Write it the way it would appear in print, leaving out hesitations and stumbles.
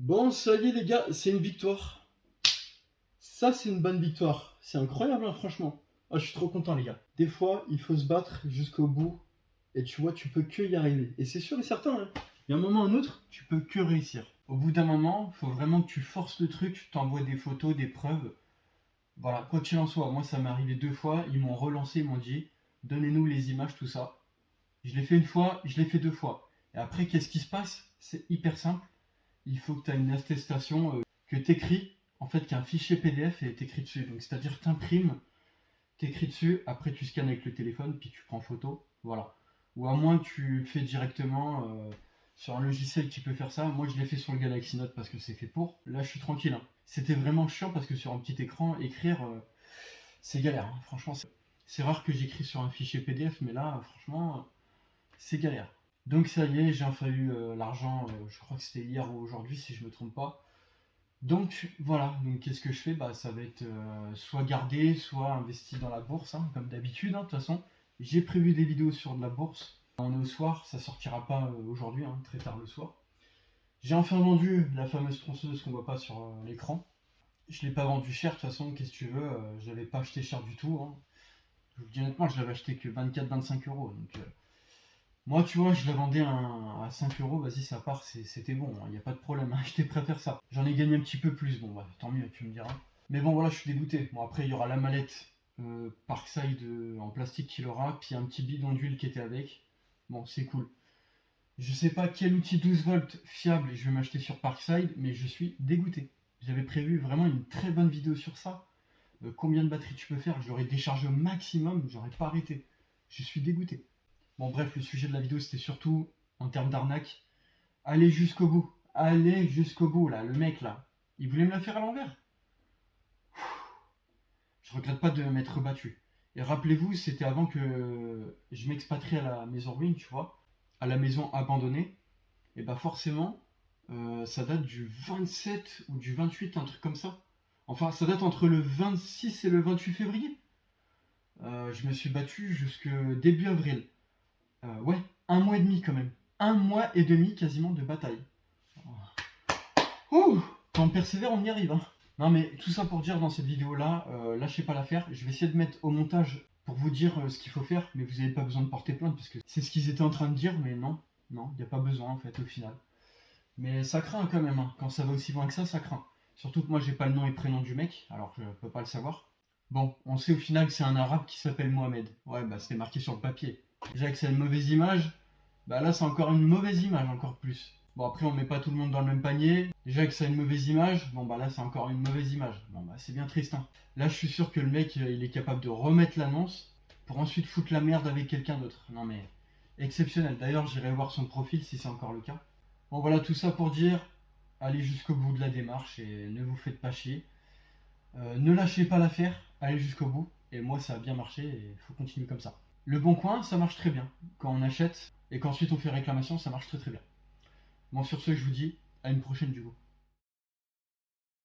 Bon, ça y est les gars, c'est une victoire. Ça, c'est une bonne victoire. C'est incroyable, hein, franchement. Ah, je suis trop content les gars. Des fois, il faut se battre jusqu'au bout. Et tu vois, tu peux que y arriver. Et c'est sûr et certain, hein. Il y a un moment ou un autre, tu peux que réussir. Au bout d'un moment, il faut vraiment que tu forces le truc, tu t'envoies des photos, des preuves. Voilà, quoi qu'il en soit, moi ça m'est arrivé 2 fois, ils m'ont relancé, ils m'ont dit, donnez-nous les images, tout ça. Je l'ai fait une fois, je l'ai fait 2 fois. Et après, qu'est-ce qui se passe? C'est hyper simple. Il faut que tu aies une attestation que tu écris, en fait, qu'il y a un fichier PDF et tu écris dessus. Donc, c'est-à-dire que tu imprimes, tu écris dessus, après tu scannes avec le téléphone, puis tu prends photo. Voilà. Ou à moins que tu le fais directement sur un logiciel qui peut faire ça. Moi, je l'ai fait sur le Galaxy Note parce que c'est fait pour. Là, je suis tranquille, hein. C'était vraiment chiant parce que sur un petit écran, écrire, c'est galère, hein. Franchement, c'est rare que j'écris sur un fichier PDF, mais là, franchement, c'est galère. Donc ça y est, j'ai enfin eu l'argent, je crois que c'était hier ou aujourd'hui si je me trompe pas. Donc voilà, donc qu'est-ce que je fais? Bah ça va être soit gardé, soit investi dans la bourse, hein, comme d'habitude, hein, de toute façon. J'ai prévu des vidéos sur de la bourse. On est au soir, ça sortira pas aujourd'hui, hein, très tard le soir. J'ai enfin vendu la fameuse tronçonneuse qu'on voit pas sur l'écran. Je l'ai pas vendu cher, de toute façon, qu'est-ce que tu veux, je l'avais pas acheté cher du tout, hein. Je vous dis honnêtement, je l'avais acheté que 24-25 euros. Donc moi, tu vois, je la vendais à 5 euros, vas-y, ça part, c'était bon, il n'y a pas de problème, je préfère ça. J'en ai gagné un petit peu plus, bon, bah, tant mieux, tu me diras. Mais bon, voilà, je suis dégoûté. Bon, après, il y aura la mallette Parkside en plastique qu'il aura, puis un petit bidon d'huile qui était avec. Bon, c'est cool. Je sais pas quel outil 12 volts fiable je vais m'acheter sur Parkside, mais je suis dégoûté. J'avais prévu vraiment une très bonne vidéo sur ça. Combien de batteries tu peux faire? Je l'aurais déchargé au maximum, j'aurais pas arrêté. Je suis dégoûté. Bon, bref, le sujet de la vidéo, c'était surtout, en termes d'arnaque, allez jusqu'au bout. Allez jusqu'au bout, là. Le mec, là, il voulait me la faire à l'envers. Je regrette pas de m'être battu. Et rappelez-vous, c'était avant que je m'expatrie à la maison ruine, tu vois, à la maison abandonnée. Et bah forcément, ça date du 27 ou du 28, un truc comme ça. Enfin, ça date entre le 26 et le 28 février. Je me suis battu jusque début avril. Ouais, un mois et demi quand même. Un mois et demi quasiment de bataille. Ouh, quand on persévère, on y arrive, hein. Non mais tout ça pour dire dans cette vidéo-là, lâchez pas l'affaire. Je vais essayer de mettre au montage pour vous dire ce qu'il faut faire, mais vous n'avez pas besoin de porter plainte parce que c'est ce qu'ils étaient en train de dire, mais non, non, il n'y a pas besoin en fait au final. Mais ça craint quand même, hein. Quand ça va aussi loin que ça craint. Surtout que moi j'ai pas le nom et prénom du mec, alors je peux pas le savoir. Bon, on sait au final que c'est un arabe qui s'appelle Mohamed. Ouais, bah c'était marqué sur le papier. Déjà que c'est une mauvaise image, bah là c'est encore une mauvaise image, encore plus. Bon après on met pas tout le monde dans le même panier. Déjà que c'est une mauvaise image, bon bah là c'est encore une mauvaise image. Bon bah c'est bien triste, hein. Là je suis sûr que le mec il est capable de remettre l'annonce pour ensuite foutre la merde avec quelqu'un d'autre. Non mais exceptionnel. D'ailleurs j'irai voir son profil si c'est encore le cas. Bon voilà tout ça pour dire, allez jusqu'au bout de la démarche et ne vous faites pas chier. Ne lâchez pas l'affaire, allez jusqu'au bout. Et moi ça a bien marché et il faut continuer comme ça. Le bon coin ça marche très bien. Quand on achète et qu'ensuite on fait réclamation ça marche très très bien. Bon sur ce je vous dis à une prochaine du coup.